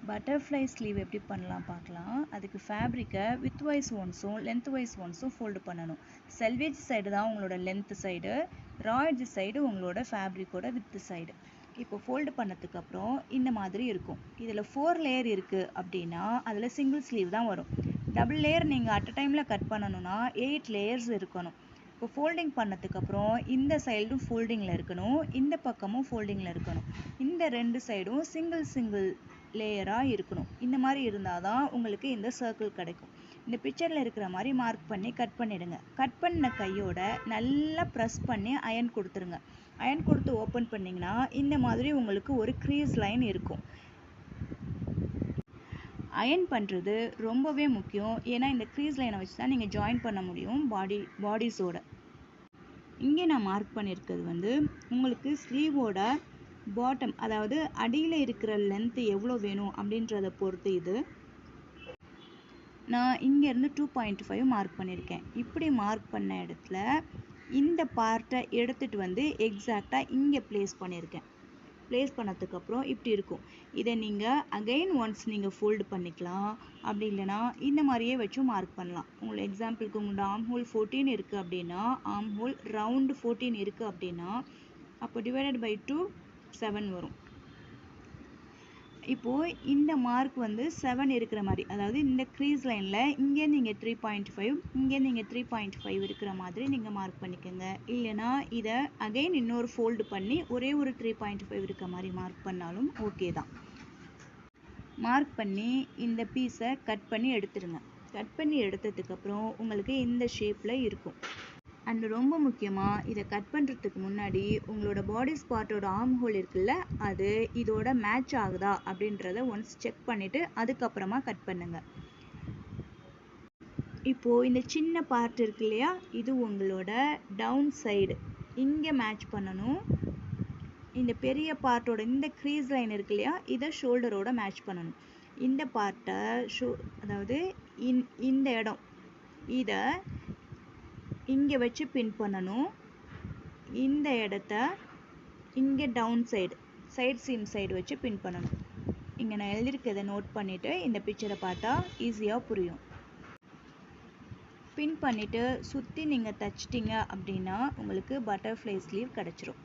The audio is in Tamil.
பட்டர்ஃப்ளை ஸ்லீவ் எப்படி பண்ணலாம் பார்க்கலாம். அதுக்கு ஃபேப்ரிக்கை வித் வைஸ் ஒன்ஸும் லென்த் வைஸ் ஒன்ஸும் ஃபோல்டு பண்ணணும். செல்வேஜ் சைடு தான் உங்களோட length side, raw edge side உங்களோட ஃபேப்ரிக்கோட வித் சைடு. இப்போ ஃபோல்டு பண்ணதுக்கப்புறம் இந்த மாதிரி இருக்கும். இதில் 4 லேயர் இருக்குது அப்படின்னா அதில் சிங்கிள் ஸ்லீவ் தான் வரும். டபுள் லேயர் நீங்கள் அட் அ டைமில் கட் பண்ணணும்னா 8 லேயர்ஸ் இருக்கணும். இப்போ ஃபோல்டிங் பண்ணதுக்கப்புறம் இந்த சைடும் ஃபோல்டிங்கில் இருக்கணும், இந்த பக்கமும் ஃபோல்டிங்கில் இருக்கணும். இந்த 2 சைடும் சிங்கிள் லேயராக இருக்கணும். இந்த மாதிரி இருந்தால் தான் உங்களுக்கு இந்த சர்க்கிள் கிடைக்கும். இந்த பிக்சரில் இருக்கிற மாதிரி மார்க் பண்ணி கட் பண்ணிவிடுங்க. கட் பண்ண கையோட நல்லா ப்ரெஸ் பண்ணி அயன் கொடுத்துருங்க. அயன் கொடுத்து ஓப்பன் பண்ணிங்கன்னா இந்த மாதிரி உங்களுக்கு ஒரு க்ரீஸ் லைன் இருக்கும். அயன் பண்ணுறது ரொம்பவே முக்கியம். ஏன்னா இந்த க்ரீஸ் லைனை வச்சு தான் நீங்கள் ஜாயின் பண்ண முடியும் பாடிஸோட. இங்கே நான் மார்க் பண்ணியிருக்கிறது உங்களுக்கு ஸ்லீவோட பாட்டம், அதாவது அடியில் இருக்கிற லென்த்து எவ்வளோ வேணும் அப்படின்றத பொறுத்து இது. நான் இங்கேருந்து 2.5 மார்க் பண்ணியிருக்கேன். இப்படி மார்க் பண்ண இடத்துல இந்த பார்ட்டை எடுத்துகிட்டு எக்ஸாக்டாக இங்கே ப்ளேஸ் பண்ணியிருக்கேன். ப்ளேஸ் பண்ணதுக்கப்புறம் இப்படி இருக்கும். இதை நீங்கள் அகைன் ஒன்ஸ் நீங்கள் ஃபோல்டு பண்ணிக்கலாம். அப்படி இல்லைனா இந்த மாதிரியே வச்சு மார்க் பண்ணலாம். உங்களுக்கு எக்ஸாம்பிளுக்கு உங்களோட ஆர்ம் ஹோல் 14 இருக்குது அப்படின்னா, ஆர்ம் ஹோல் ரவுண்டு 14 இருக்குது அப்படின்னா அப்போ டிவைடட் பை 2 7 வரும். இப்போது இந்த மார்க் 7 இருக்கிற மாதிரி, அதாவது இந்த க்ரீஸ் லைனில் இங்கே நீங்கள் 3.5, இங்கே நீங்கள் 3.5 இருக்கிற மாதிரி நீங்கள் மார்க் பண்ணிக்கோங்க. இல்லைனா இதை அகைன் இன்னொரு ஃபோல்டு பண்ணி ஒரே ஒரு 3.5 இருக்க மாதிரி மார்க் பண்ணாலும் ஓகே தான். மார்க் பண்ணி இந்த பீஸை கட் பண்ணி எடுத்துடுங்க. கட் பண்ணி எடுத்ததுக்கப்புறம் உங்களுக்கு இந்த ஷேப்பில் இருக்கும். அண்ட் ரொம்ப முக்கியமாக இதை கட் பண்ணுறதுக்கு முன்னாடி உங்களோட பாடி ஸ்பாட்டோட ஆர்ம் ஹோல் இருக்குல்ல, அது இதோட மேட்ச் ஆகுதா அப்படின்றத ஒன்ஸ் செக் பண்ணிவிட்டு அதுக்கப்புறமா கட் பண்ணுங்கள். இப்போது இந்த சின்ன பார்ட் இருக்கு இல்லையா, இது உங்களோட டவுன் சைடு, இங்கே மேட்ச் பண்ணணும். இந்த பெரிய பார்ட்டோட இந்த க்ரீஸ் லைன் இருக்கு இல்லையா, இதை ஷோல்டரோட மேட்ச் பண்ணணும். இந்த பார்ட்டை அதாவது இந்த இடம் இதை இங்கே வச்சு பின் பண்ணணும். இந்த இடத்த இங்கே டவுன் சைடு சீம் சைடு வச்சு பின் பண்ணணும். இங்கே நான் எழுதியிருக்கதை நோட் பண்ணிவிட்டு இந்த பிக்சரை பார்த்தா ஈஸியாக புரியும். பின் பண்ணிவிட்டு சுற்றி நீங்கள் தைச்சிட்டிங்க அப்படின்னா உங்களுக்கு பட்டர்ஃப்ளை ஸ்லீவ் கிடச்சிரும்.